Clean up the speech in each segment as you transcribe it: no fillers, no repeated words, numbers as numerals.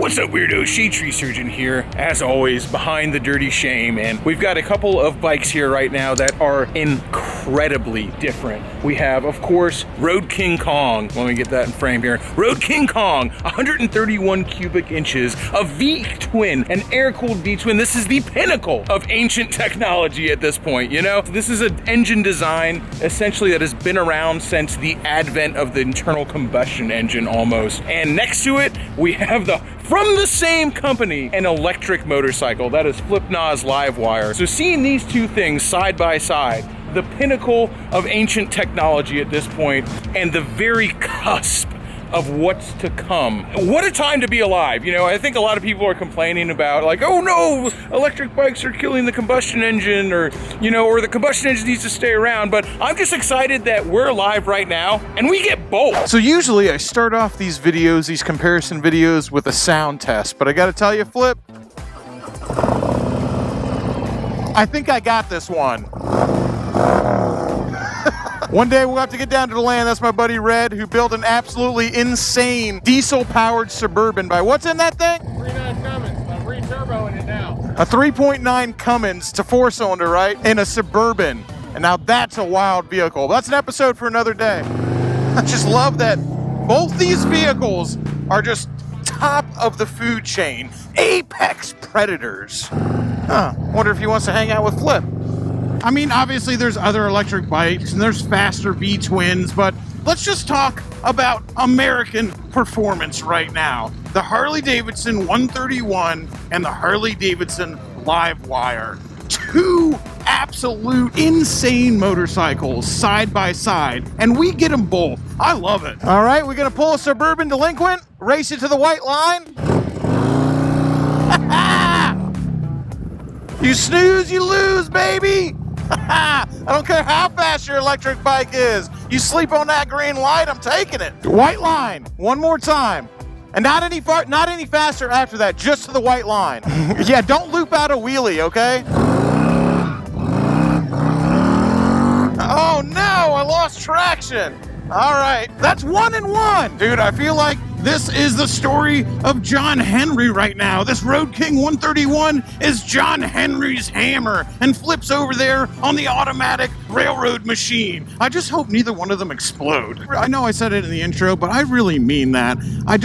What's up, weirdo? Shadetree Surgeon here, as always, behind the dirty shame, and we've got a couple of bikes here right now that are incredibly different. We have, of course, Road King Kong. Let me get that in frame here. Road King Kong, 131 cubic inches, a V-twin, an air-cooled V-twin. This is the pinnacle of ancient technology at this point, you know? This is an engine design, essentially, that has been around since the advent of the internal combustion engine, almost. And next to it, we have from the same company, an electric motorcycle. That is Flipna's Livewire. So seeing these two things side by side, the pinnacle of ancient technology at this point, and the very cusp of what's to come. What a time to be alive. You know, I think a lot of people are complaining about, like, oh no, electric bikes are killing the combustion engine, or, you know, or the combustion engine needs to stay around. But I'm just excited that we're alive right now and we get both. So usually I start off these videos, these comparison videos, with a sound test, but I gotta tell you, Flip, I think I got this one. One day we'll have to get down to the land. That's my buddy Red, who built an absolutely insane diesel-powered Suburban by, what's in that thing? 3.9 Cummins. I'm re-turboing it now. A 3.9 Cummins. It's a four-cylinder, right? In a Suburban. And now that's a wild vehicle. That's an episode for another day. I just love that both these vehicles are just top of the food chain. Apex predators. Wonder if he wants to hang out with Flip. I mean, obviously there's other electric bikes and there's faster V-twins, but let's just talk about American performance right now. The Harley Davidson 131 and the Harley Davidson Livewire. Two absolute insane motorcycles side by side, and we get them both. I love it. All right, we're gonna pull a Suburban delinquent, race it to the white line. You snooze, you lose, baby. I don't care how fast your electric bike is. You sleep on that green light, I'm taking it. White line, one more time. And not any faster after that, just to the white line. Yeah, don't loop out a wheelie, okay? Oh no, I lost traction. All right, that's 1 and 1. Dude, I feel like this is the story of John Henry right now. This Road King 131 is John Henry's hammer and Flip's over there on the automatic railroad machine. I just hope neither one of them explode. I know I said it in the intro, but I really mean that. I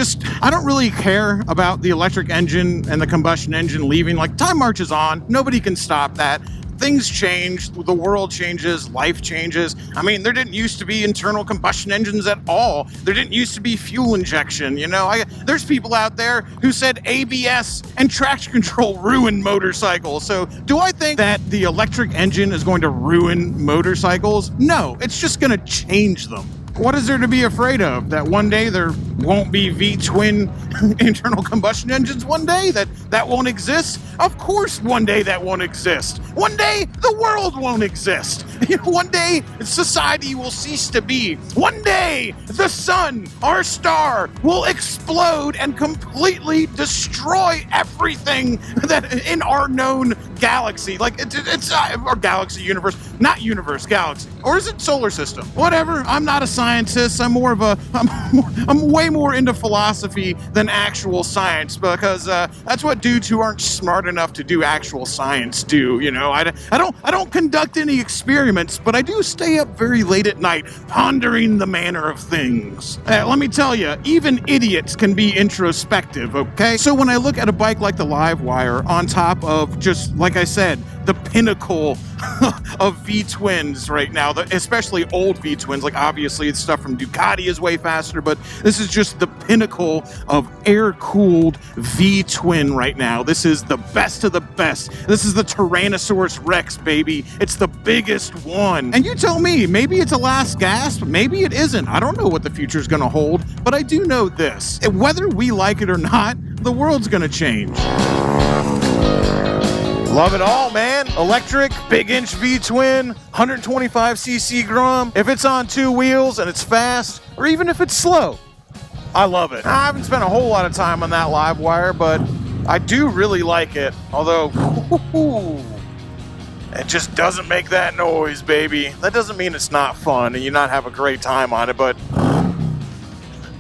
don't really care about the electric engine and the combustion engine leaving. Like, time marches on. Nobody can stop that. Things change, the world changes, life changes. I mean, there didn't used to be internal combustion engines at all. There didn't used to be fuel injection, you know? There's people out there who said ABS and traction control ruined motorcycles. So do I think that the electric engine is going to ruin motorcycles? No, it's just going to change them. What is there to be afraid of? That one day there won't be V-twin internal combustion engines? One day that won't exist? Of course one day that won't exist. One day the world won't exist. You know, one day society will cease to be. One day the sun, our star, will explode and completely destroy everything that in our known galaxy. Like, it's our galaxy, universe, not universe, galaxy. Or is it solar system? Whatever. I'm not a scientist. I'm way more into philosophy than actual science, because that's what dudes who aren't smart enough to do actual science do. You know, I don't conduct any experiments, but I do stay up very late at night pondering the manner of things. Let me tell you, even idiots can be introspective, okay? So when I look at a bike like the Livewire on top of, just like I said, the pinnacle of V-twins right now, especially old V-twins, like obviously it's stuff from Ducati is way faster, but this is just the pinnacle of air-cooled V-twin right now. This is the best of the best. This is the Tyrannosaurus Rex, baby. It's the biggest one. And you tell me, maybe it's a last gasp, maybe it isn't. I don't know what the future's gonna hold, but I do know this. Whether we like it or not, the world's gonna change. Love it all, man. Electric, big inch V-twin, 125cc Grom. If it's on two wheels and it's fast, or even if it's slow, I love it. I haven't spent a whole lot of time on that Livewire, but I do really like it. Although, it just doesn't make that noise, baby. That doesn't mean it's not fun and you not have a great time on it, but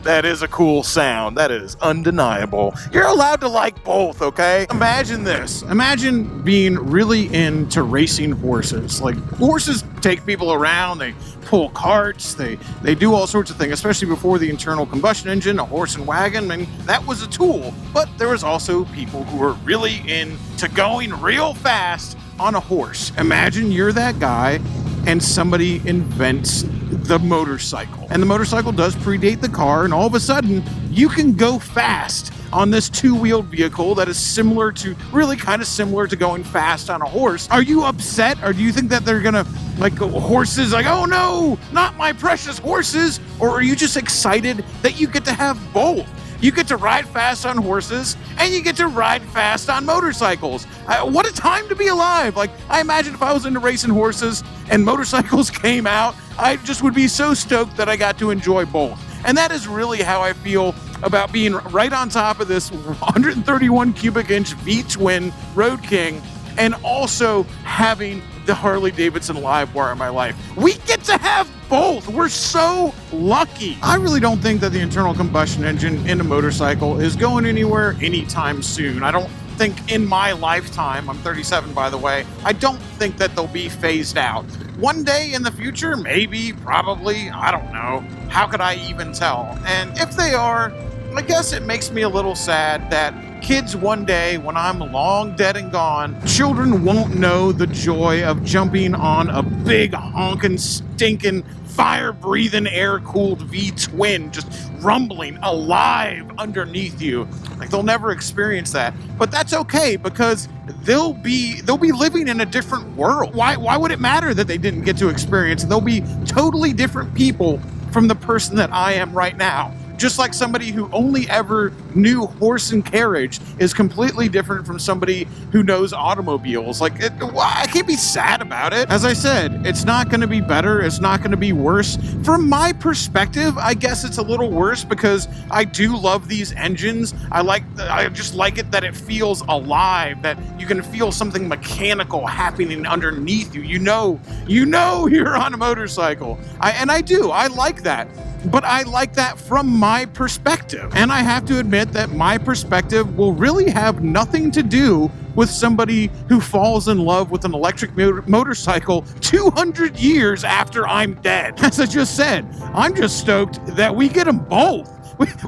That is a cool sound. That is undeniable. You're allowed to like both, okay? Imagine this. Imagine being really into racing horses. Like, horses take people around, they pull carts, they do all sorts of things, especially before the internal combustion engine, a horse and wagon. I mean, that was a tool. But there was also people who were really into going real fast on a horse. Imagine you're that guy and somebody invents the motorcycle. And the motorcycle does predate the car, and all of a sudden, you can go fast on this two-wheeled vehicle that is similar to, really kind of similar to going fast on a horse. Are you upset, or do you think that they're gonna, like, horses, like, oh no, not my precious horses? Or are you just excited that you get to have both? You get to ride fast on horses, and you get to ride fast on motorcycles. What a time to be alive. Like, I imagine if I was into racing horses and motorcycles came out, I just would be so stoked that I got to enjoy both. And that is really how I feel about being right on top of this 131 cubic inch V-twin Road King, and also having the Harley Davidson Livewire in my life. We get to have both. We're so lucky. I really don't think that the internal combustion engine in a motorcycle is going anywhere anytime soon. I don't think in my lifetime, I'm 37 by the way, I don't think that they'll be phased out. One day in the future, maybe, probably, I don't know. How could I even tell? And if they are, I guess it makes me a little sad that kids one day, when I'm long dead and gone, children won't know the joy of jumping on a big honking, stinking, fire-breathing, air-cooled V-twin just rumbling alive underneath you. Like, they'll never experience that. But that's okay, because they'll be living in a different world. Why would it matter that they didn't get to experience it? They'll be totally different people from the person that I am right now. Just like somebody who only ever knew horse and carriage is completely different from somebody who knows automobiles. Like, I can't be sad about it. As I said, it's not going to be better. It's not going to be worse. From my perspective, I guess it's a little worse because I do love these engines. I just like it that it feels alive, that you can feel something mechanical happening underneath you. You know you're on a motorcycle. I do. I like that. But I like that from my perspective. And I have to admit that my perspective will really have nothing to do with somebody who falls in love with an electric motorcycle 200 years after I'm dead. As I just said, I'm just stoked that we get them both.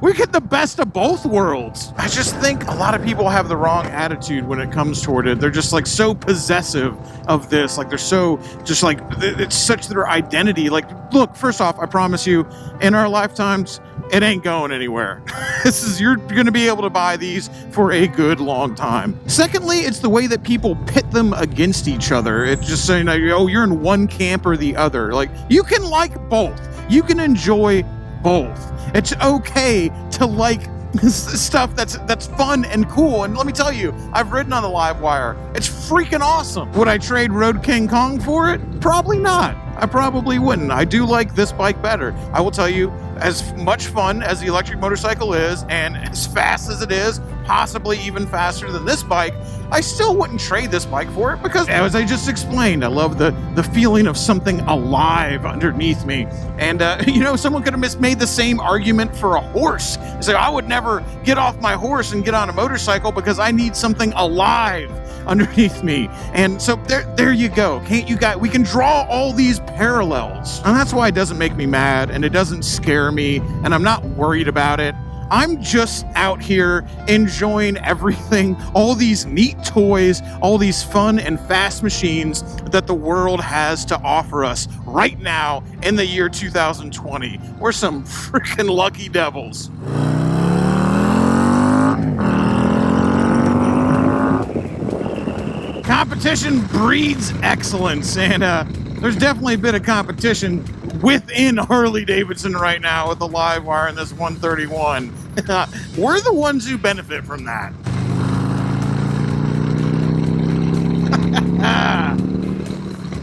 We get the best of both worlds. I just think a lot of people have the wrong attitude when it comes toward it. They're just like so possessive of this. Like, they're so just like, it's such their identity. Like, look, first off, I promise you, in our lifetimes, it ain't going anywhere. You're going to be able to buy these for a good long time. Secondly, it's the way that people pit them against each other. It's just saying, oh, you're in one camp or the other. Like, you can like both. You can enjoy both. It's okay to like stuff that's fun and cool. And let me tell you, I've ridden on the Livewire. It's freaking awesome. Would I trade Road King Kong for it? Probably not. I probably wouldn't. I do like this bike better. I will tell you, as much fun as the electric motorcycle is, and as fast as it is, possibly even faster than this bike, I still wouldn't trade this bike for it because, as I just explained, I love the feeling of something alive underneath me. And, someone could have made the same argument for a horse. It's like, I would never get off my horse and get on a motorcycle because I need something alive underneath me. And so there you go. We can draw all these parallels. And that's why it doesn't make me mad, and it doesn't scare me, and I'm not worried about it. I'm just out here enjoying everything, all these neat toys, all these fun and fast machines that the world has to offer us right now in the year 2020. We're some freaking lucky devils. Competition breeds excellence, and there's definitely a bit of competition within Harley Davidson right now with the Livewire and this 131. We're the ones who benefit from that.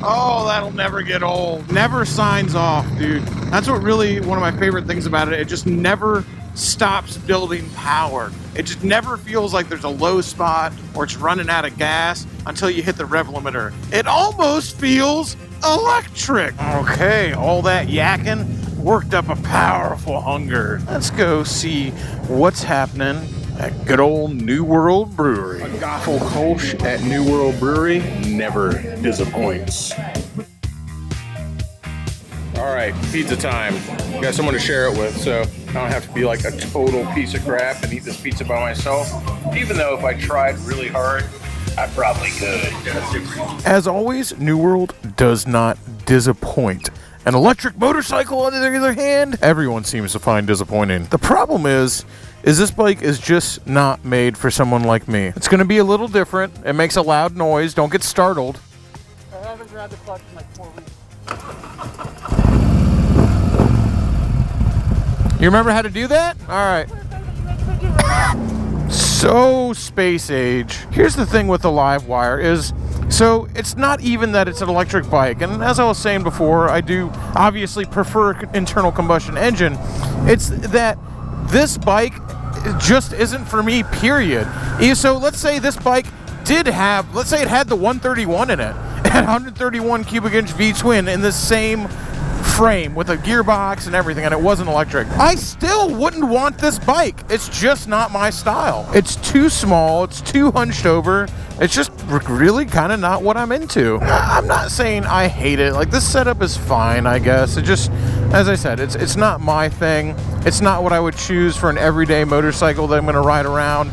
Oh, that'll never get old. Never signs off, dude. That's what really one of my favorite things about it. It just never stops building power. It just never feels like there's a low spot or it's running out of gas until you hit the rev limiter. It almost feels electric. Okay, all that yakking. worked up a powerful hunger. Let's go see what's happening at good old New World Brewery. A Goffel Kolsch at New World Brewery never disappoints. All right, pizza time. Got someone to share it with, so I don't have to be like a total piece of crap and eat this pizza by myself. Even though if I tried really hard, I probably could. As always, New World does not disappoint. An electric motorcycle, on the other hand, everyone seems to find disappointing. The problem is this bike is just not made for someone like me. It's going to be a little different. It makes a loud noise. Don't get startled. I haven't grabbed the clutch in like 4 weeks. You remember how to do that? All right. So space age. Here's the thing with the Livewire is, so it's not even that it's an electric bike. And as I was saying before, I do obviously prefer internal combustion engine. It's that this bike just isn't for me, period. So let's say this bike did have, let's say it had the 131 in it. It had 131 cubic inch V-twin in the same frame with a gearbox and everything, and it wasn't electric. I still wouldn't want this bike. It's just not my style. It's too small. It's too hunched over. It's just really kind of not what I'm into. I'm not saying I hate it. Like, this setup is fine, I guess. It just, as I said, it's not my thing. It's not what I would choose for an everyday motorcycle that I'm going to ride around.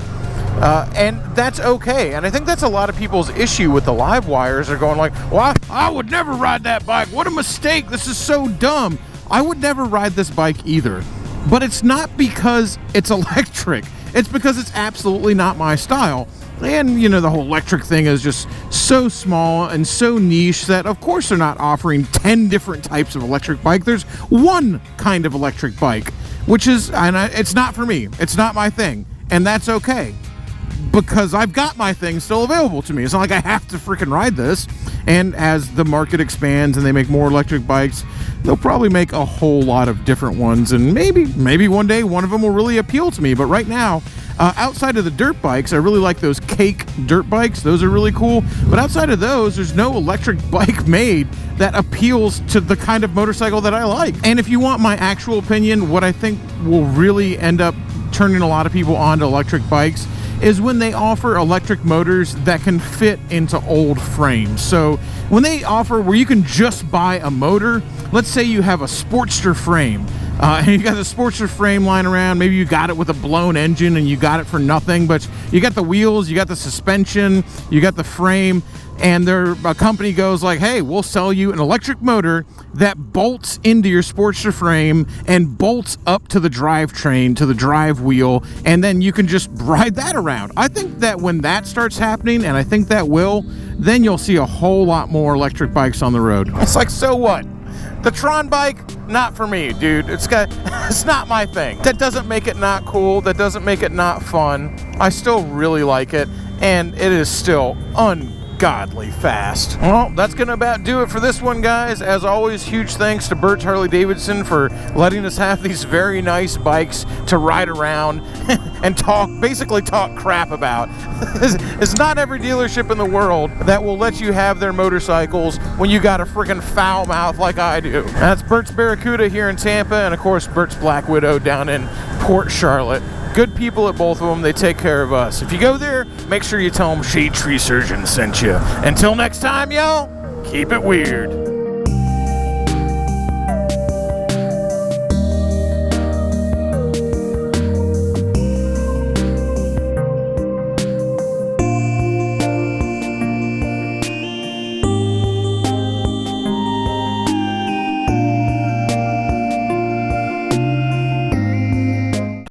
And that's okay. And I think that's a lot of people's issue with the Livewires. They're going like, well, I would never ride that bike. What a mistake. This is so dumb. I would never ride this bike either. But it's not because it's electric. It's because it's absolutely not my style. And, you know, the whole electric thing is just so small and so niche that, of course, they're not offering 10 different types of electric bike. There's one kind of electric bike, which is, and it's not for me. It's not my thing. And that's okay, because I've got my thing still available to me. It's not like I have to freaking ride this. And as the market expands and they make more electric bikes, they'll probably make a whole lot of different ones. And maybe one day one of them will really appeal to me. But right now, outside of the dirt bikes, I really like those cake dirt bikes. Those are really cool. But outside of those, there's no electric bike made that appeals to the kind of motorcycle that I like. And if you want my actual opinion, what I think will really end up turning a lot of people onto electric bikes is when they offer electric motors that can fit into old frames. So when they offer where you can just buy a motor, let's say you have a Sportster frame, and you got the Sportster frame lying around, maybe you got it with a blown engine and you got it for nothing, but you got the wheels, you got the suspension, you got the frame, and a company goes like, hey, we'll sell you an electric motor that bolts into your Sportster frame and bolts up to the drivetrain, to the drive wheel, and then you can just ride that around. I think that when that starts happening, and I think that will, then you'll see a whole lot more electric bikes on the road. It's like, so what? The Tron bike, not for me, dude. It's not my thing. That doesn't make it not cool. That doesn't make it not fun. I still really like it, and it is still ungodly fast. Well, that's gonna about do it for this one, guys. As always, huge thanks to Bert's Harley Davidson for letting us have these very nice bikes to ride around and basically talk crap about. It's not every dealership in the world that will let you have their motorcycles when you got a freaking foul mouth like I do. That's Bert's Barracuda here in Tampa, and of course Bert's Black Widow down in Port Charlotte. Good people at both of them. They take care of us. If you go there, make sure you tell them Shade Tree Surgeon sent you. Until next time, y'all, keep it weird.